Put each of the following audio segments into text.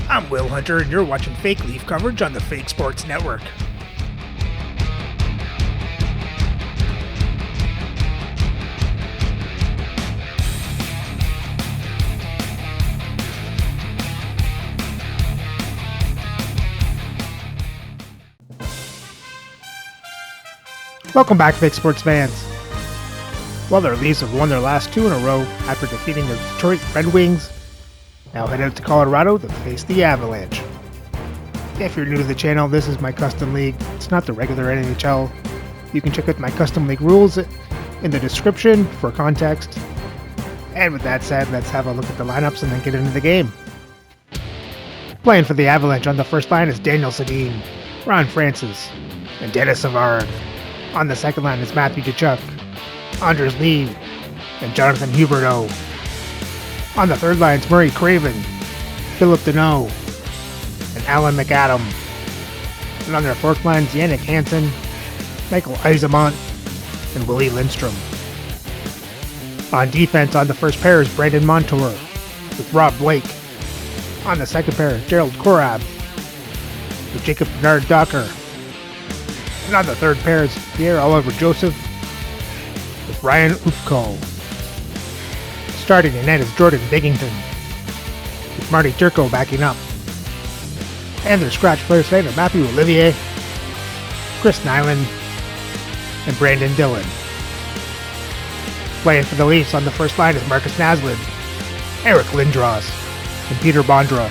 I'm Will Hunter, and you're watching Fake Leaf coverage on the Fake Sports Network. Welcome back, Fake Sports fans. Well, the Leafs have won their last 2 in a row after defeating the Detroit Red Wings. Now head out to Colorado to face the Avalanche. If you're new to the channel, this is my custom league. It's not the regular NHL. You can check out my custom league rules in the description for context. And with that said, let's have a look at the lineups and then get into the game. Playing for the Avalanche on the first line is Daniel Sedin, Ron Francis, and Dennis Savard. On the second line is Matthew Tkachuk, Anders Lee, and Jonathan Huberdeau. On the third line is Murray Craven, Philip Deneau, and Alan McAdam. And on their fourth line is Yannick Hansen, Michael Eyssimont, and Willie Lindstrom. On defense on the first pair is Brandon Montour with Rob Blake. On the second pair, Gerald Korab with Jacob Bernard-Docker. And on the third pair is Pierre-Olivier Joseph with Ryan Ufko. Starting in net is Jordan Biggington with Marty Turco backing up. And their scratch players tonight are Matthew Olivier, Chris Nyland, and Brandon Dillon. Playing for the Leafs on the first line is Marcus Naslund, Eric Lindros, and Peter Bondra.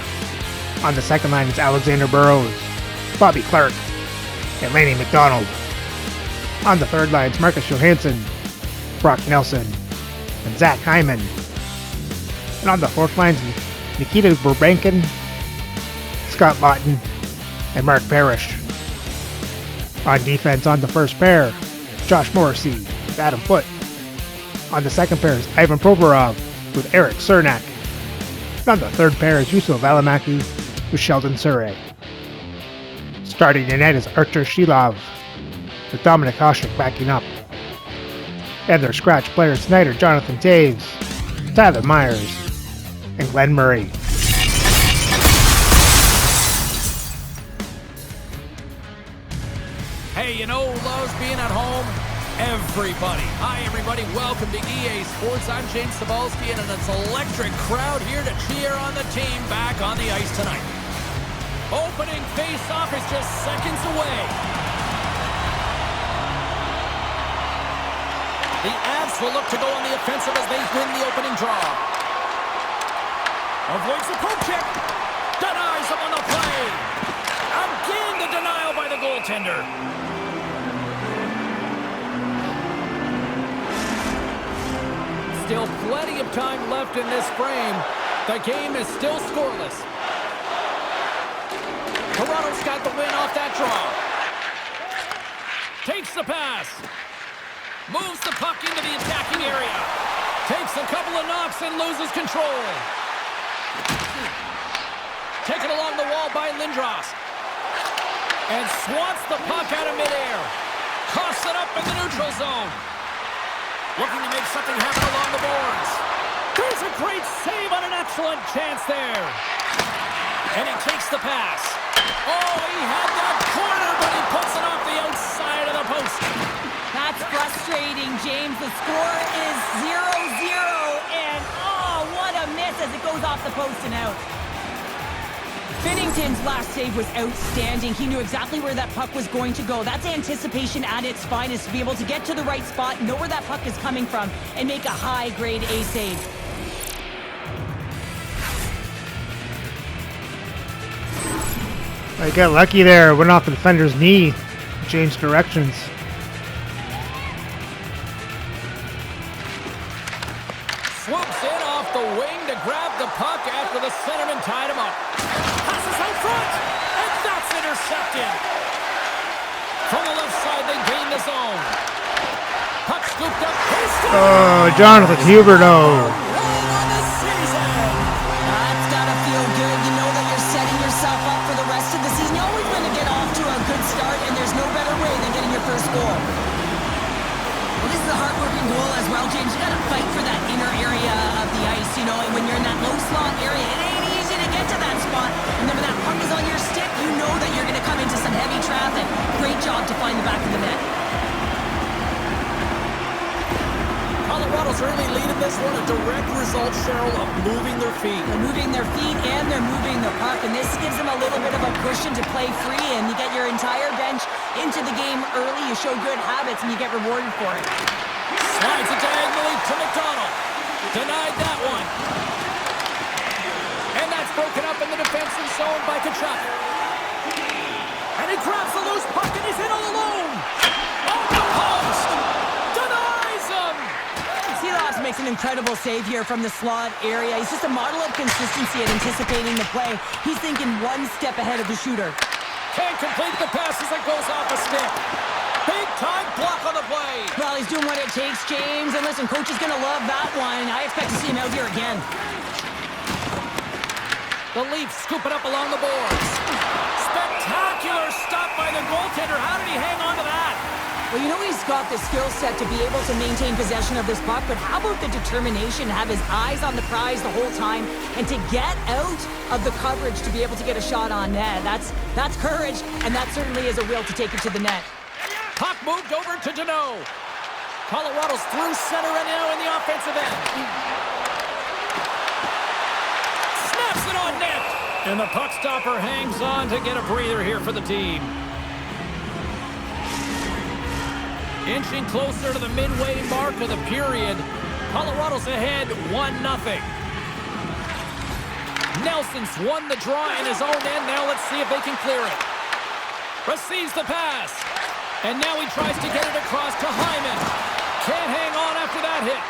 On the second line is Alexander Burrows, Bobby Clark, and Laney McDonald. On the third line is Marcus Johansson, Brock Nelson, and Zach Hyman. And on the fourth line is Nikita Burbankin, Scott Lawton, and Mark Parrish. On defense on the first pair, Josh Morrissey with Adam Foote. On the second pair is Ivan Provorov with Eric Cernak. And on the third pair is Yusuf Valimaki with Sheldon Surrey. Starting in net is Artur Shilov with Dominic Hasek backing up. And their scratch players tonight are Jonathan Taves, Tyler Myers, and Glenn Murray. Hey, you know who loves being at home? Everybody. Hi, everybody. Welcome to EA Sports. I'm James Cebulski, and it's an electric crowd here to cheer on the team back on the ice tonight. Opening face-off is just seconds away. The Avs will look to go on the offensive as they win the opening draw. Avoids the poke check. Denies him on the play. Again, the denial by the goaltender. Still plenty of time left in this frame. The game is still scoreless. Toronto's got the win off that draw. Takes the pass. Moves the puck into the attacking area. Takes a couple of knocks and loses control. Taken along the wall by Lindros. And swats the puck out of midair. Coughs it up in the neutral zone. Looking to make something happen along the boards. There's a great save on an excellent chance there. And he takes the pass. Oh, he had that corner, but he puts it off the outside of the post. That's frustrating, James. The score is 0-0, and oh, what a miss as it goes off the post and out. Binnington's last save was outstanding. He knew exactly where that puck was going to go. That's anticipation at its finest, to be able to get to the right spot, know where that puck is coming from, and make a high-grade A save. I got lucky there. Went off the defender's knee. Changed directions. Swoops in off the wing to grab the puck after the centerman tied him up. Passes out front, and that's intercepted. From the left side, they gain the zone. Puck scooped up. Oh, Jonathan Huberdeau. That's gotta feel good. You know that you're setting yourself up for the rest of the season. You always want to get off to a good start, and there's no better way than getting your first goal. Well, this is a hard-working goal as well, James. You gotta fight for that inner area of the ice, you know, and when you're in that low slot area, it ain't easy to get to that spot. And then Cheryl, of moving their feet. They're moving their feet and they're moving the puck, and this gives them a little bit of a cushion to play free, and you get your entire bench into the game early. You show good habits, and you get rewarded for it. Slides it diagonally to McDonald. Denied that one. And that's broken up in the defensive zone by Kachuk. And he grabs the loose puck, and he's in all alone. Off the post. Denies him. Seeloff makes an incredible save here from the slot area. He's just a model of consistency at anticipating the play. He's thinking one step ahead of the shooter. Can't complete the pass as it goes off a stick. Big-time block on the play. Well, he's doing what it takes, James. And listen, coach is going to love that one. I expect to see him out here again. The Leafs scoop it up along the boards. Spectacular stop by the goaltender. How did he hang on to that? Well, you know he's got the skill set to be able to maintain possession of this puck, but how about the determination to have his eyes on the prize the whole time and to get out of the coverage to be able to get a shot on net? That's courage, and that certainly is a will to take it to the net. Puck moved over to Deneau. Colorado's through center and now in the offensive end. Snaps it on net. And the puck stopper hangs on to get a breather here for the team. Inching closer to the midway mark of the period. Colorado's ahead 1-0. Nelson's won the draw in his own end. Now let's see if they can clear it. Receives the pass. And now he tries to get it across to Hyman. Can't hang on after that hit.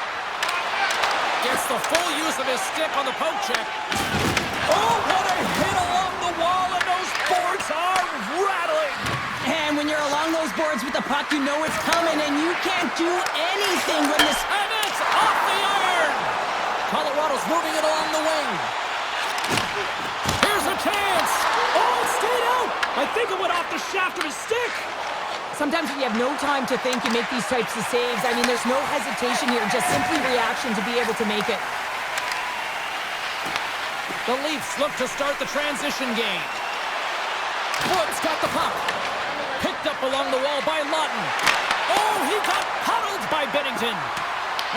Gets the full use of his stick on the poke check. Oh, what a hit along the wall, and those boards are rattling. And when you're along those boards with the puck, you know it's coming, and you can't do anything when this... And it's off the iron. Colorado's moving it along the wing. Here's a chance. Oh, it stayed out. I think it went off the shaft of his stick. Sometimes when you have no time to think, you make these types of saves. I mean, there's no hesitation here, just simply reaction to be able to make it. The Leafs look to start the transition game. Woods got the puck. Picked up along the wall by Lawton. Oh, he got huddled by Bennington.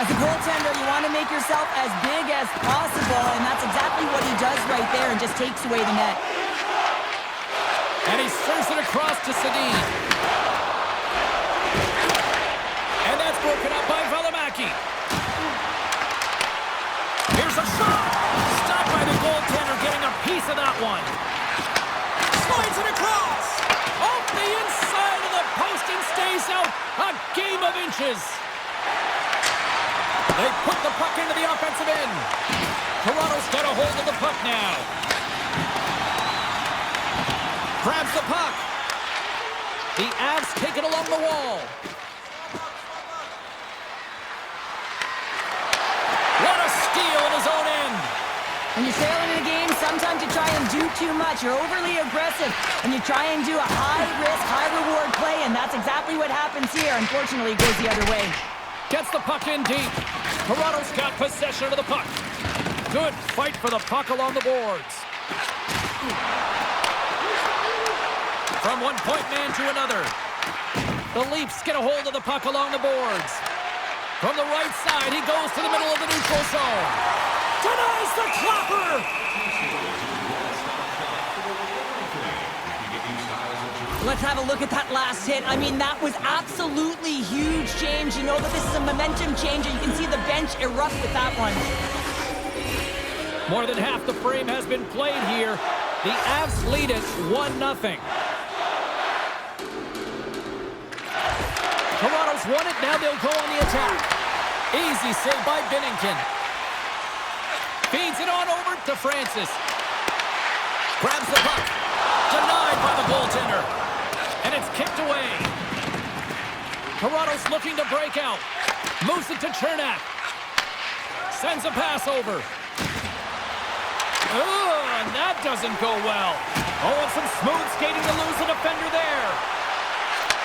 As a goaltender, you want to make yourself as big as possible, and that's exactly what he does right there and just takes away the net. And he serves it across to Sedin. And that's broken up by Valimaki. Here's a shot. Stopped by the goaltender, getting a piece of that one. Slides it across. Off the inside of the post and stays out. A game of inches. They put the puck into the offensive end. Toronto's got a hold of the puck now. Grabs the puck. The Avs take it along the wall. What a steal in his own end. When you're sailing in a game, sometimes you try and do too much. You're overly aggressive, and you try and do a high-risk, high-reward play, and that's exactly what happens here. Unfortunately, it goes the other way. Gets the puck in deep. Toronto's got possession of the puck. Good fight for the puck along the boards. From one point man to another. The Leafs get a hold of the puck along the boards. From the right side, he goes to the middle of the neutral zone. Denies the clapper! Let's have a look at that last hit. I mean, that was absolutely huge, James. You know that this is a momentum changer. You can see the bench erupt with that one. More than half the frame has been played here. The Avs lead it 1-0. Toronto's won it. Now they'll go on the attack. Easy save by Bennington. Feeds it on over to Francis. Grabs the puck. Denied by the goaltender. And it's kicked away. Toronto's looking to break out. Moves it to Chernak. Sends a pass over. Oh, and that doesn't go well. Oh, and some smooth skating to lose the defender there.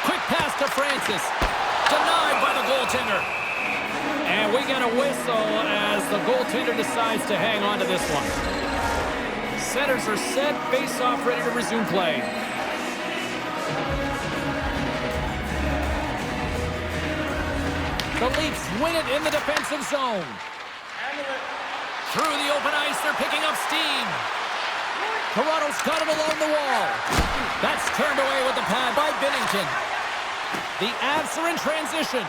Quick pass to Francis. Denied by the goaltender. And we get a whistle as the goaltender decides to hang on to this one. Setters are set, face-off ready to resume play. The Leafs win it in the defensive zone. Through the open ice, they're picking up steam. Toronto's got it along the wall. That's turned away with the pad by Binnington. The Avs are in transition.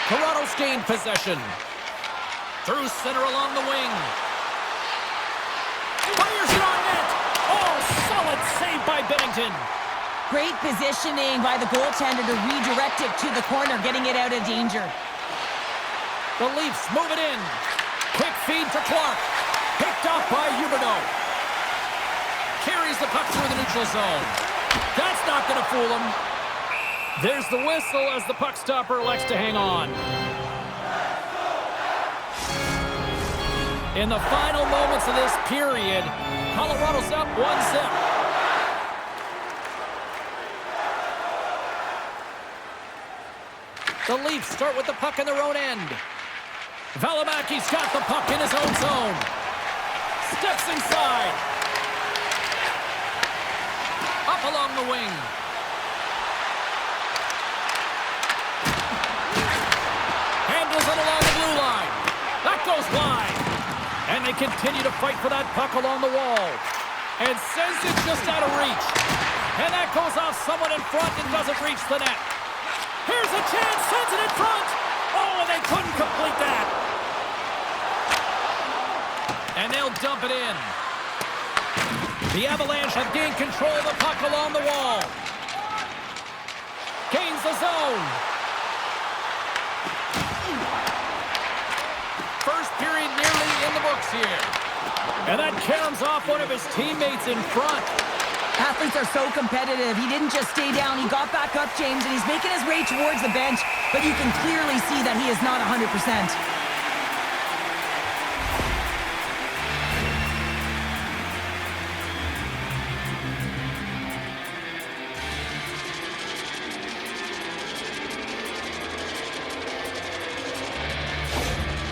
Toronto's gained possession. Through center along the wing. Fires it on net. Oh, solid save by Binnington. Great positioning by the goaltender to redirect it to the corner, getting it out of danger. The Leafs move it in. Quick feed to Clark. Picked off by Huberdeau. Carries the puck through the neutral zone. That's not going to fool him. There's the whistle as the puck stopper elects to hang on. In the final moments of this period, Colorado's up 1-0. The Leafs start with the puck in their own end. Valimaki's got the puck in his own zone. Steps inside. Up along the wing. Handles it along the blue line. That goes wide. And they continue to fight for that puck along the wall. And sends it just out of reach. And that goes off someone in front and doesn't reach the net. Here's a chance, sends it in front. Oh, and they couldn't complete that. And they'll dump it in. The Avalanche have gained control of the puck along the wall. Gains the zone. First period nearly in the books here. And that caroms off one of his teammates in front. Athletes are so competitive. He didn't just stay down. He got back up, James, and he's making his way towards the bench. But you can clearly see that he is not 100%.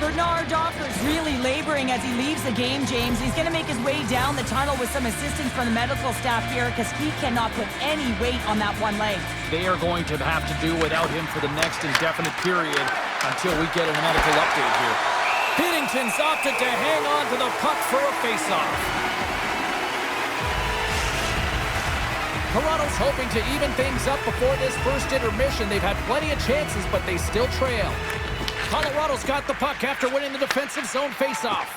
Bernard Docker's really laboring as he leaves the game, James. He's going to make his way down the tunnel with some assistance from the medical staff here because he cannot put any weight on that one leg. They are going to have to do without him for the next indefinite period until we get a medical update here. Binnington's opted to hang on to the puck for a faceoff. Toronto's hoping to even things up before this first intermission. They've had plenty of chances, but they still trail. Colorado's got the puck after winning the defensive zone faceoff.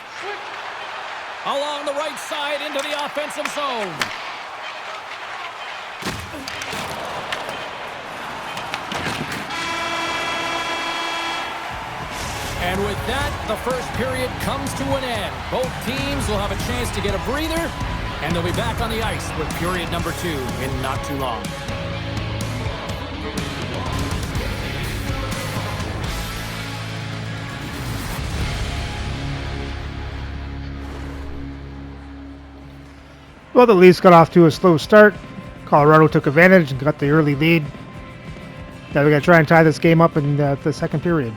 Along the right side into the offensive zone. And with that, the first period comes to an end. Both teams will have a chance to get a breather, and they'll be back on the ice with period number 2 in not too long. Well, the Leafs got off to a slow start. Colorado took advantage and got the early lead. Now we got to try and tie this game up in the second period.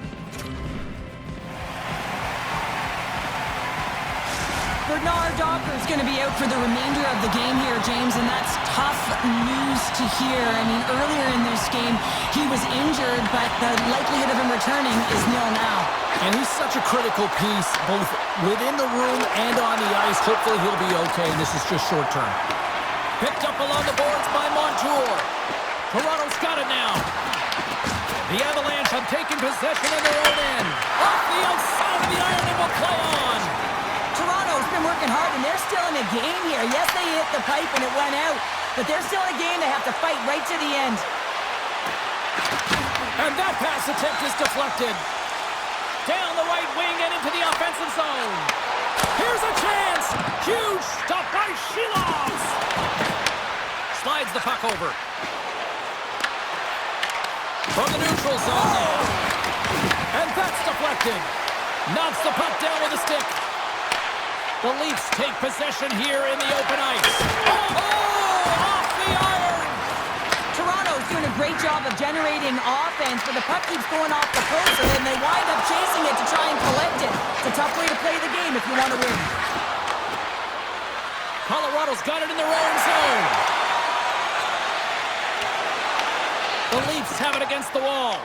Bernard Docker is going to be out for the remainder of the game here, James, and that's tough news to hear. I mean, earlier in this game, he was injured, but the likelihood of him returning is nil now. And he's such a critical piece, both within the room and on the ice. Hopefully he'll be okay, and this is just short term. Picked up along the boards by Montour. Toronto's got it now. The Avalanche have taken possession in their own end. Off the outside of the iron and will play on. Toronto's been working hard, and they're still in a game here. Yes, they hit the pipe and it went out, but they're still in a game. They have to fight right to the end. And that pass attempt is deflected. Down the right wing and into the offensive zone. Here's a chance. Huge stop by Shilovs. Slides the puck over. From the neutral zone now. And that's deflected. Knocks the puck down with a stick. The Leafs take possession here in the open ice. Oh, off the iron. Toronto's doing a great job of generating offense, but the puck keeps going off the post, and then they wind up chasing it to try and collect it. It's a tough way to play the game if you want to win. Colorado's got it in their own zone. The Leafs have it against the wall.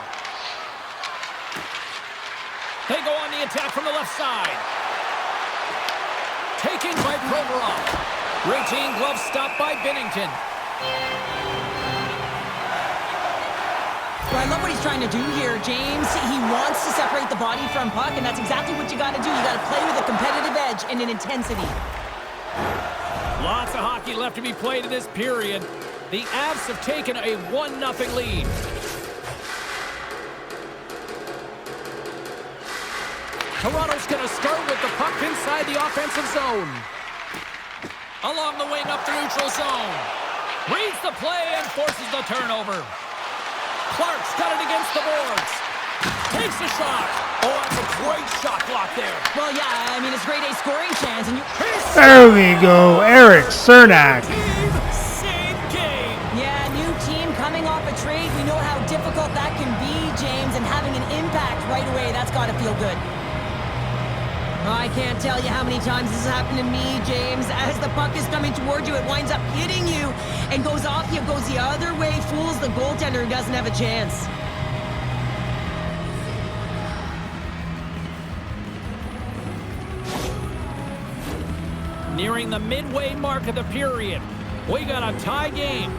They go on the attack from the left side. Taken by Provorov. Routine glove stop by Binnington. Well, I love what he's trying to do here, James. He wants to separate the body from puck, and that's exactly what you got to do. You got to play with a competitive edge and an intensity. Lots of hockey left to be played in this period. The Avs have taken a 1-0 lead. Toronto's going to start with the puck inside the offensive zone. Along the wing up the neutral zone. Reads the play and forces the turnover. Clark's got it against the boards. Takes a shot. Oh, that's a great shot block there. Well, yeah, I mean, it's grade A scoring chance, and you... There we go, Eric Cernak. Same game. Yeah, new team coming off a trade. We know how difficult that can be, James, and having an impact right away, that's got to feel good. I can't tell you how many times this has happened to me, James. As the puck is coming toward you, it winds up hitting you and goes off you, goes the other way, fools the goaltender who doesn't have a chance. Nearing the midway mark of the period. We got a tie game.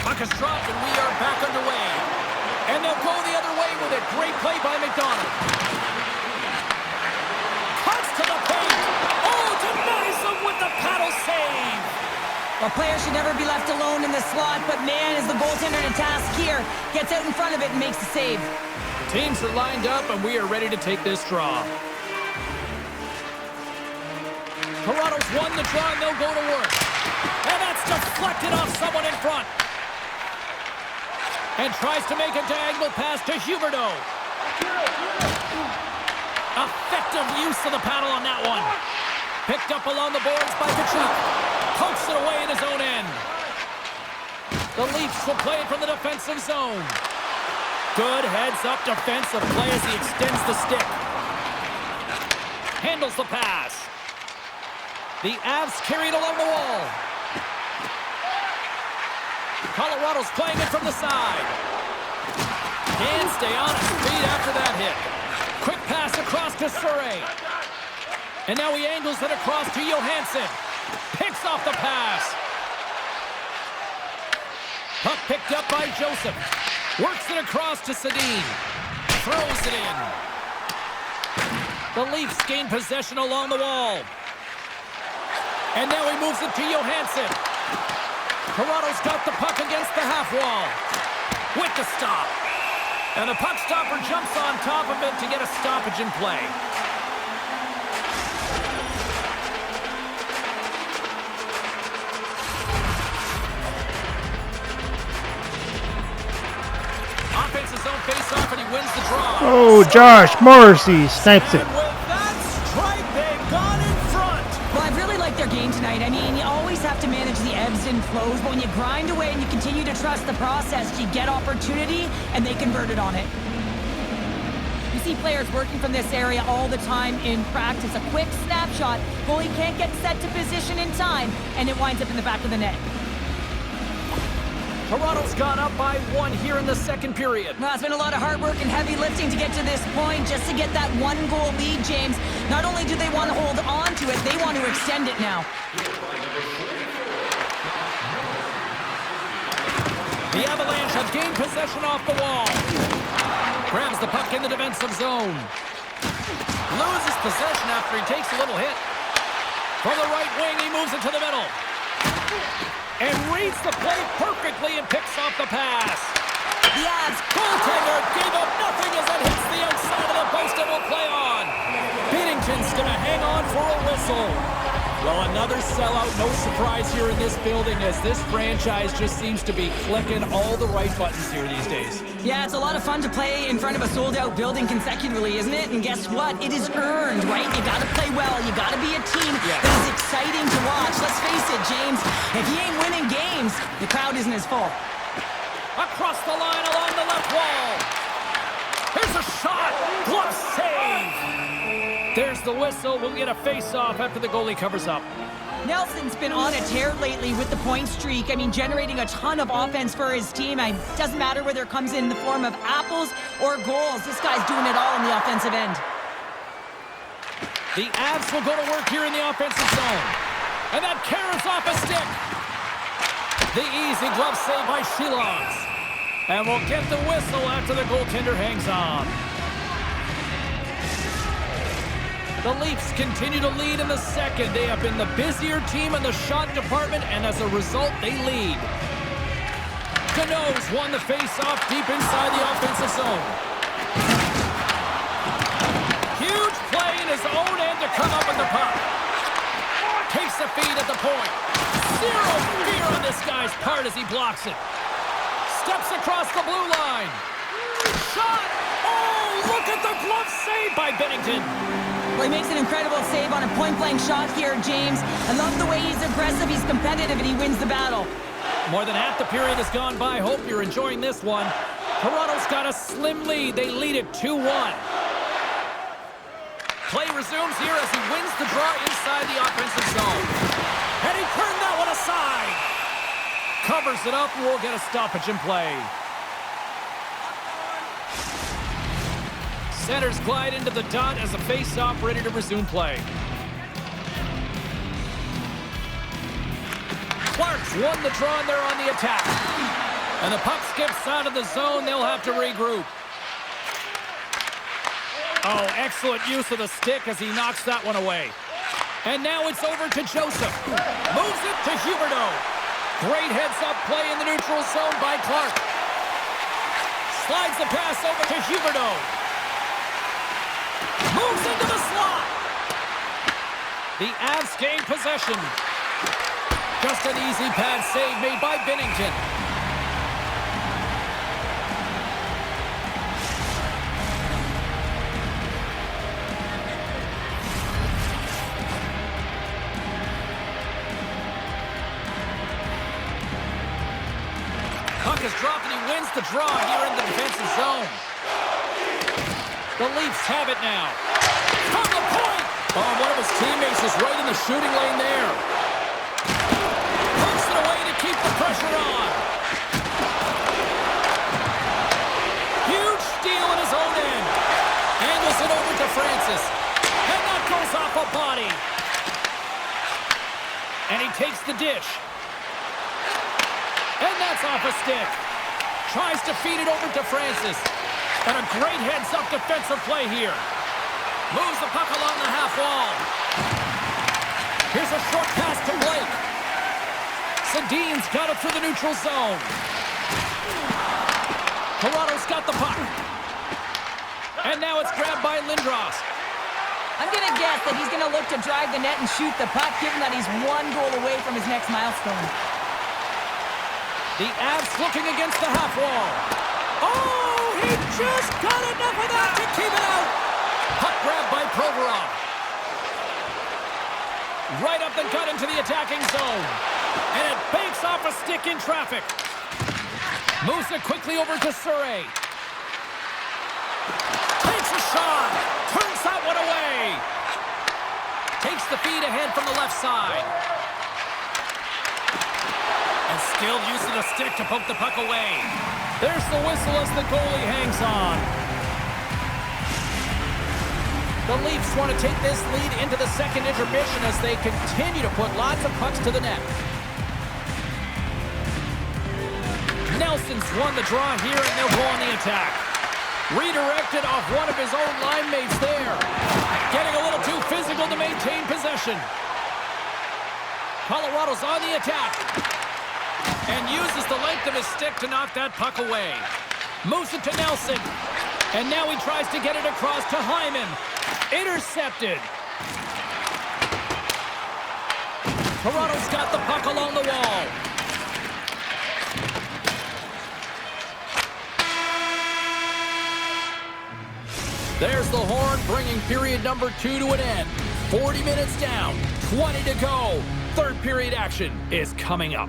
Puck is dropped and we are back underway. And they'll go the other way with it. Great play by McDonald. Cuts to the paint. Oh, denies him with the paddle save. A player should never be left alone in the slot, but man, is the goaltender to task here. Gets out in front of it and makes the save. Teams are lined up and we are ready to take this draw. Toronto's won the draw and they'll go to work. And that's deflected off someone in front. And tries to make a diagonal pass to Huberdeau. Effective use of the paddle on that one. Picked up along the boards by Kachuk. Pokes it away in his own end. The Leafs will play it from the defensive zone. Good heads-up defensive play as he extends the stick. Handles the pass. The Avs carry it along the wall. Colorado's playing it from the side. Can't stay on his feet after that hit. Quick pass across to Surrey. And now he angles it across to Johansson. Picks off the pass. Puck picked up by Joseph. Works it across to Sedin. Throws it in. The Leafs gain possession along the wall. And now he moves it to Johansson. Toronto's got the puck against the half wall. With the stop. And the puck stopper jumps on top of it to get a stoppage in play. Offensive zone face-off and he wins the draw. Oh, Josh Morrissey snipes it. And with that strike, they've gone in front. Well, I really like their game tonight. I mean, you always have to manage the ebbs and flows, but when you grind away and you continue to trust the process, you get opportunity, and they converted on it. You see players working from this area all the time in practice. A quick snapshot, goalie can't get set to position in time, and it winds up in the back of the net. Toronto's gone up by 1 here in the second period. Well, it's been a lot of hard work and heavy lifting to get to this point, just to get that 1-goal lead, James. Not only do they want to hold on to it, they want to extend it now. The Avalanche have gained possession off the wall. Grabs the puck in the defensive zone. Loses possession after he takes a little hit. From the right wing, he moves it to the middle. And reads the play perfectly and picks off the pass. The Avs Goaltender gave up nothing as it hits the outside of the post and will play on. Binnington's going to hang on for a whistle. Well, another sellout, no surprise here in this building as this franchise just seems to be clicking all the right buttons here these days. Yeah, it's a lot of fun to play in front of a sold-out building consecutively, isn't it? And guess what? It is earned, right? You gotta play well. You gotta be a team that is exciting to watch. Let's face it, James, if you ain't winning games, the crowd isn't as full. Across the line along the left wall. Here's a shot. Glove save. There's the whistle. We'll get a face-off after the goalie covers up. Nelson's been on a tear lately with the point streak. I mean, generating a ton of offense for his team. It doesn't matter whether it comes in the form of apples or goals. This guy's doing it all on the offensive end. The Avs will go to work here in the offensive zone. And that carries off a stick. The easy glove save by Shilons. And we'll get the whistle after the goaltender hangs on. The Leafs continue to lead in the second. They have been the busier team in the shot department, and as a result, they lead. Cano's won the face-off deep inside the offensive zone. Huge play in his own end to come up with the puck. Takes the feed at the point. Zero fear on this guy's part as he blocks it. Steps across the blue line. Shot! Oh, look at the glove save by Binnington. Well, he makes an incredible save on a point-blank shot here, James. I love the way he's aggressive, he's competitive, and he wins the battle. More than half the period has gone by. Hope you're enjoying this one. Toronto's got a slim lead. They lead it 2-1. Play resumes here as he wins the draw inside the offensive zone. And he turned that one aside. Covers it up, and we'll get a stoppage in play. Centers glide into the dot as a face-off ready to resume play. Clark's won the draw and they're on the attack. And the puck skips out of the zone. They'll have to regroup. Oh, excellent use of the stick as he knocks that one away. And now it's over to Joseph. Moves it to Huberdeau. Great heads-up play in the neutral zone by Clark. Slides the pass over to Huberdeau. Moves into the slot. The Avs gain possession. Just an easy pad save made by Binnington. Puck is dropped and he wins the draw here in the defensive zone. The Leafs have it now. From the point! Oh, one of his teammates is right in the shooting lane there. Puts it away to keep the pressure on. Huge steal in his own end. Angles it over to Francis. And that goes off a body. And he takes the dish. And that's off a stick. Tries to feed it over to Francis. And a great heads-up defensive play here. Moves the puck along the half wall. Here's a short pass to Blake. Sedin's got it through the neutral zone. Toronto's got the puck. And now it's grabbed by Lindros. I'm going to guess that he's going to look to drive the net and shoot the puck, given that he's one goal away from his next milestone. The Avs looking against the half wall. Oh, he just got enough of that to keep it out. Puck grabbed by Provorov. Right up the gut into the attacking zone. And it banks off a stick in traffic. Moves it quickly over to Surrey. Takes a shot. Turns that one away. Takes the feed ahead from the left side. And skilled use of the stick to poke the puck away. There's the whistle as the goalie hangs on. The Leafs want to take this lead into the second intermission as they continue to put lots of pucks to the net. Nelson's won the draw here and they'll go on the attack. Redirected off one of his own line mates there. Getting a little too physical to maintain possession. Colorado's on the attack. And uses the length of his stick to knock that puck away. Moves it to Nelson. And now he tries to get it across to Hyman. Intercepted. Toronto's got the puck along the wall. There's the horn, bringing period number 2 to an end. 40 minutes down, 20 to go. Third period action is coming up.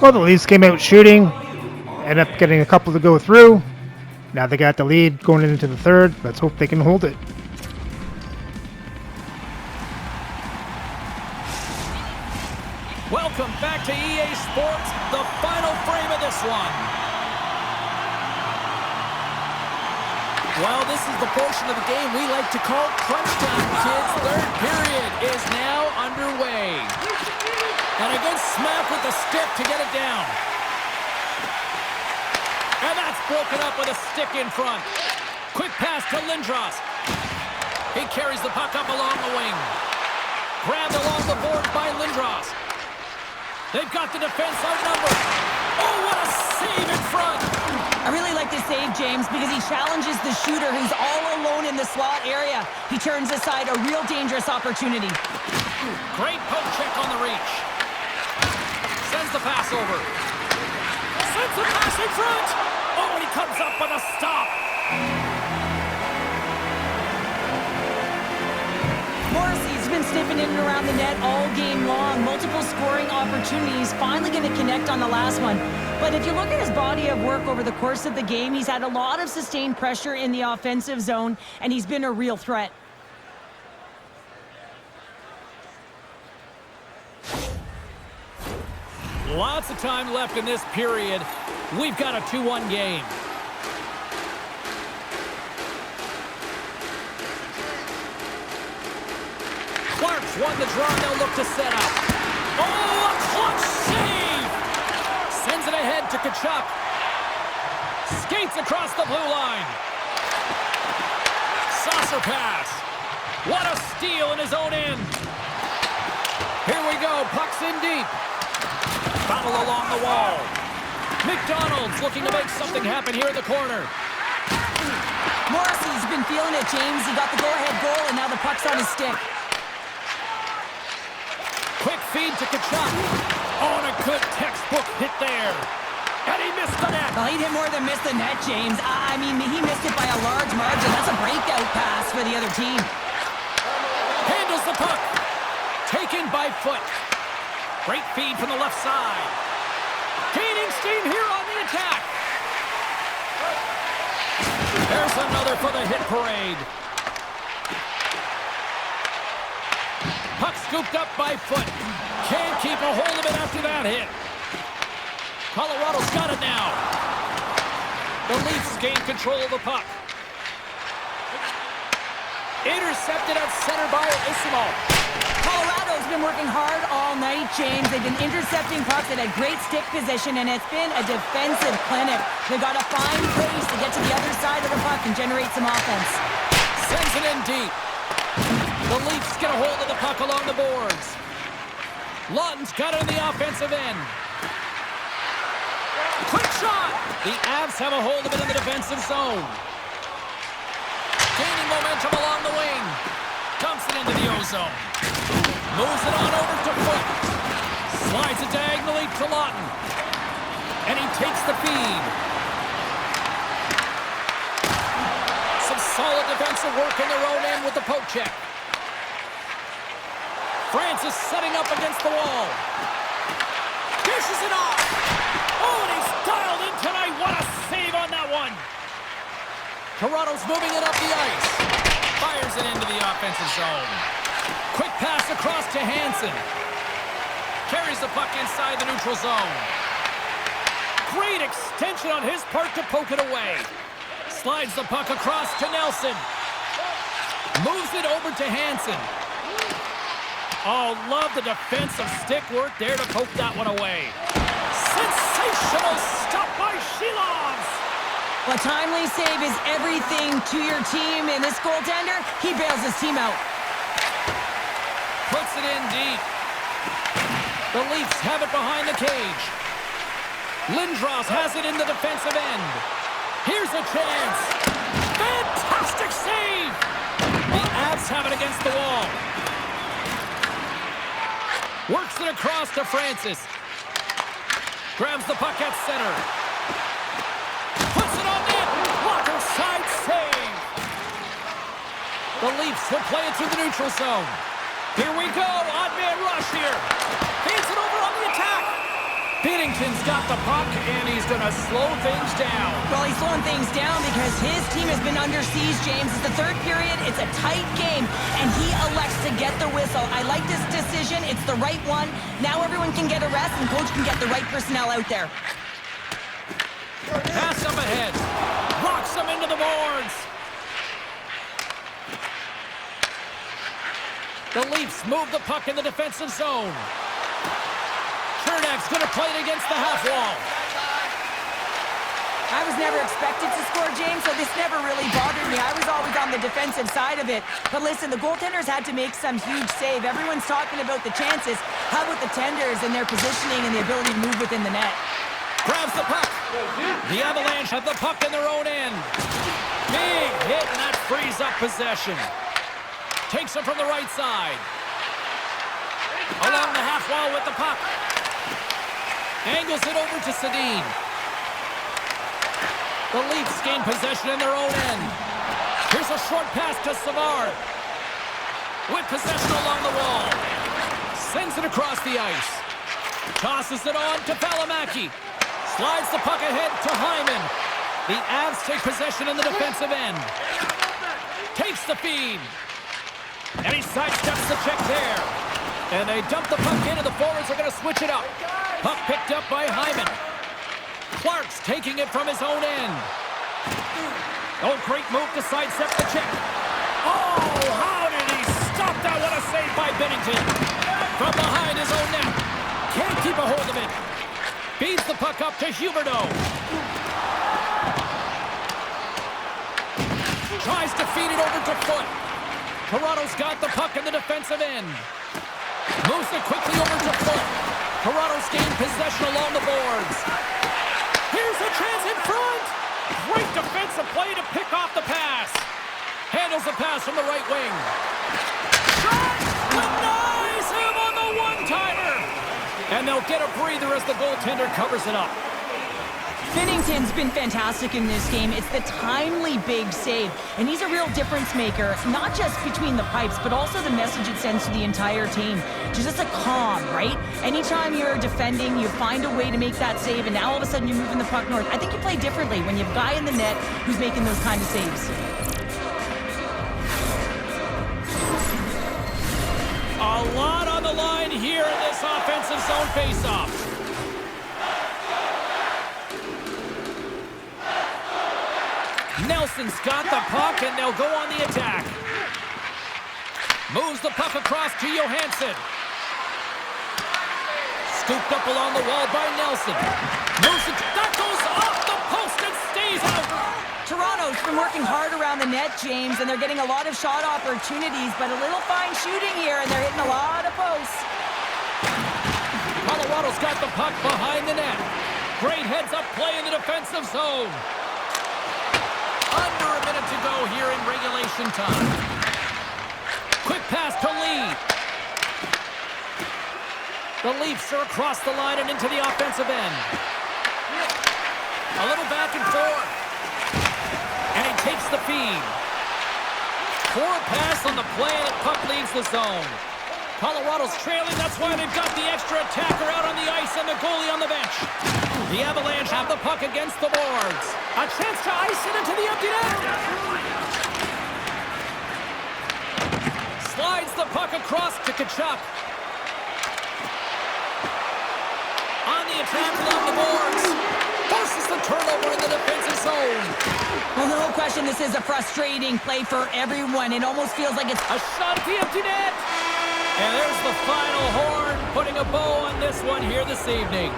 Well, the Leafs came out shooting, ended up getting a couple to go through. Now they got the lead going into the third. Let's hope they can hold it. Welcome back to EA Sports, the final frame of this one. Well, this is the portion of the game we like to call crunch time, kids. Third period is now underway. And a good smack with the stick to get it down. And that's broken up with a stick in front. Quick pass to Lindros. He carries the puck up along the wing. Grabbed along the boards by Lindros. They've got the defense outnumbered. Oh, what a save in front. I really like this save, James, because he challenges the shooter who's all alone in the slot area. He turns aside a real dangerous opportunity. Great poke check on the reach. Sends the pass over. Sends the pass in front. Oh, and he comes up with a stop. Morrissey's been sniffing in and around the net all game long. Multiple scoring opportunities. Finally going to connect on the last one. But if you look at his body of work over the course of the game, he's had a lot of sustained pressure in the offensive zone, and he's been a real threat. Lots of time left in this period. We've got a 2-1 game. Clark's won the draw. They'll look to set up. Oh, a clutch save! Sends it ahead to Tkachuk. Skates across the blue line. Saucer pass. What a steal in his own end. Here we go. Puck's in deep. Battle along the wall. McDonald's looking to make something happen here in the corner. Morrissey's been feeling it, James. He got the go-ahead goal, and now the puck's on his stick. Quick feed to Tkachuk. Oh, and a good textbook hit there. And he missed the net. Well, he did more than miss the net, James. I mean, he missed it by a large margin. That's a breakout pass for the other team. Handles the puck. Taken by foot. Great feed from the left side. Gaining steam here on the attack. There's another for the hit parade. Puck scooped up by foot. Can't keep a hold of it after that hit. Colorado's got it now. The Leafs gain control of the puck. Intercepted at center by Isimo. Colorado's been working hard all night, James. They've been intercepting pucks at a great stick position, and it's been a defensive clinic. They've got to find pace to get to the other side of the puck and generate some offense. Sends it in deep. The Leafs get a hold of the puck along the boards. Lawton's got it in the offensive end. Quick shot! The Avs have a hold of it in the defensive zone. Gaining momentum along the wing. Dumps it into the O-zone. Moves it on over to Foot. Slides it diagonally to Lawton. And he takes the feed. Some solid defensive work in their own end with the poke check. Francis setting up against the wall. Dishes it off. Oh, and he's dialed in tonight. What a save on that one. Toronto's moving it up the ice. Fires it into the offensive zone. Quick pass across to Hansen. Carries the puck inside the neutral zone. Great extension on his part to poke it away. Slides the puck across to Nelson. Moves it over to Hansen. Oh, love the defensive stick work there to poke that one away. Sensational stop by Shilovs. A timely save is everything to your team, and this goaltender, he bails his team out. Puts it in deep. The Leafs have it behind the cage. Lindros has it in the defensive end. Here's a chance. Fantastic save. The Avs have it against the wall. Works it across to Francis. Grabs the puck at center. Puts it on net. Blocker side save. The Leafs will play it through the neutral zone. Here we go. Odd man rush here. Feeds it over on the attack. Beating Binnington's got the puck, and he's going to slow things down. Well, he's slowing things down because his team has been under siege, James. It's the third period. It's a tight game, and he elects to get the whistle. I like this decision. It's the right one. Now everyone can get a rest, and coach can get the right personnel out there. Pass up ahead. Rocks him into the boards. The Leafs move the puck in the defensive zone. Chernak's going to play it against the half wall. I was never expected to score, James, so this never really bothered me. I was always on the defensive side of it. But listen, the goaltenders had to make some huge save. Everyone's talking about the chances. How about the tenders and their positioning and the ability to move within the net? Grabs the puck. The Avalanche have the puck in their own end. Big hit, and that frees up possession. Takes it from the right side. Along the half wall with the puck. Angles it over to Sedin. The Leafs gain possession in their own end. Here's a short pass to Savard. With possession along the wall. Sends it across the ice. Tosses it on to Valimaki. Slides the puck ahead to Hyman. The Avs take possession in the defensive end. Takes the feed. And he sidesteps the check there. And they dump the puck in, and the forwards are going to switch it up. Puck picked up by Hyman. Clark's taking it from his own end. Oh, great move to sidestep the check. Oh, how did he stop that? What a save by Binnington. From behind his own net. Can't keep a hold of it. Feeds the puck up to Huberdeau. Tries to feed it over to Foot. Toronto's got the puck in the defensive end. Moves it quickly over to Foot. Toronto's gained possession along the boards. Here's a chance in front. Great defensive play to pick off the pass. Handles the pass from the right wing. Shot! Denies him on the one-timer. And they'll get a breather as the goaltender covers it up. Binnington's been fantastic in this game. It's the timely big save, and he's a real difference maker, not just between the pipes, but also the message it sends to the entire team. Just a calm, right? Anytime you're defending, you find a way to make that save, and now all of a sudden you're moving the puck north. I think you play differently when you have a guy in the net who's making those kind of saves. A lot on the line here in this offensive zone faceoff. Nelson's got the puck, and they'll go on the attack. Moves the puck across to Johansson. Scooped up along the wall by Nelson. Moves it. That goes off the post and stays out. Toronto's been working hard around the net, James, and they're getting a lot of shot opportunities, but a little fine shooting here, and they're hitting a lot of posts. Colorado's got the puck behind the net. Great heads-up play in the defensive zone. Under a minute to go here in regulation time. Quick pass to Lee. The Leafs are across the line and into the offensive end. A little back and forth. And he takes the feed. Poor pass on the play, and the puck leaves the zone. Colorado's trailing. That's why they've got the extra attacker out on the ice and the goalie on the bench. The Avalanche have the puck against the boards. A chance to ice it into the empty net. Slides the puck across to Tkachuk. On the attack along the boards. Forces the turnover in the defensive zone. Well, no question, this is a frustrating play for everyone. It almost feels like it's a shot at the empty net. And there's the final horn, putting a bow on this one here this evening.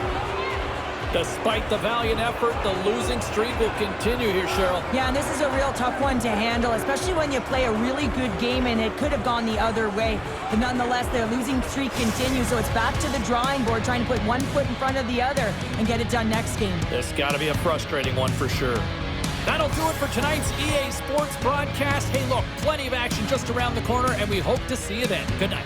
Despite the valiant effort, the losing streak will continue here, Cheryl. Yeah, and this is a real tough one to handle, especially when you play a really good game and it could have gone the other way. But nonetheless, their losing streak continues, so it's back to the drawing board, trying to put one foot in front of the other and get it done next game. This got to be a frustrating one for sure. That'll do it for tonight's EA Sports broadcast. Hey, look, plenty of action just around the corner, and we hope to see you then. Good night.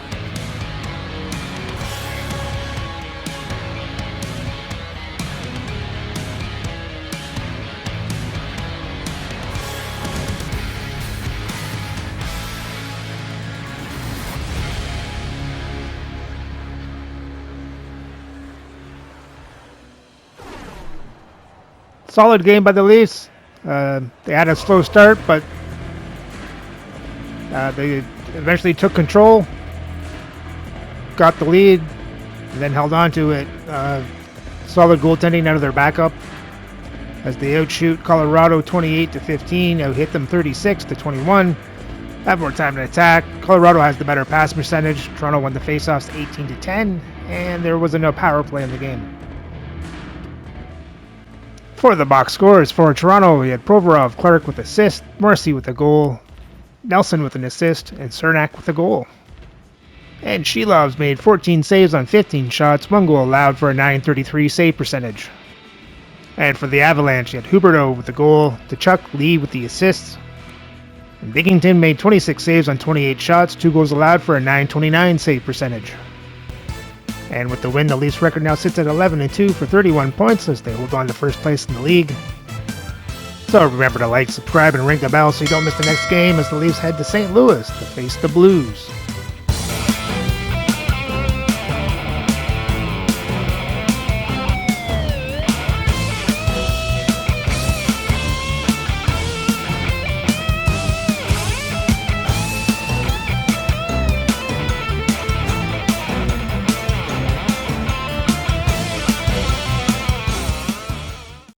Solid game by the Leafs. They had a slow start, but they eventually took control, got the lead, and then held on to it. Solid goaltending out of their backup as they outshoot Colorado 28-15, out-hit them 36-21. Have more time to attack. Colorado has the better pass percentage. Toronto won the faceoffs 18-10, and there wasn't a power play in the game. For the box scores for Toronto, we had Provorov, Clark with assist, Morrissey with a goal, Nelson with an assist, and Cernak with a goal. And Shilovs made 14 saves on 15 shots, 1 goal allowed for a .933 save percentage. And for the Avalanche, you had Huberdeau with the goal, Tkachuk, Lee with the assists, and Biggington made 26 saves on 28 shots, 2 goals allowed for a .929 save percentage. And with the win, the Leafs record now sits at 11-2 for 31 points as they hold on to first place in the league. So remember to like, subscribe, and ring the bell so you don't miss the next game as the Leafs head to St. Louis to face the Blues.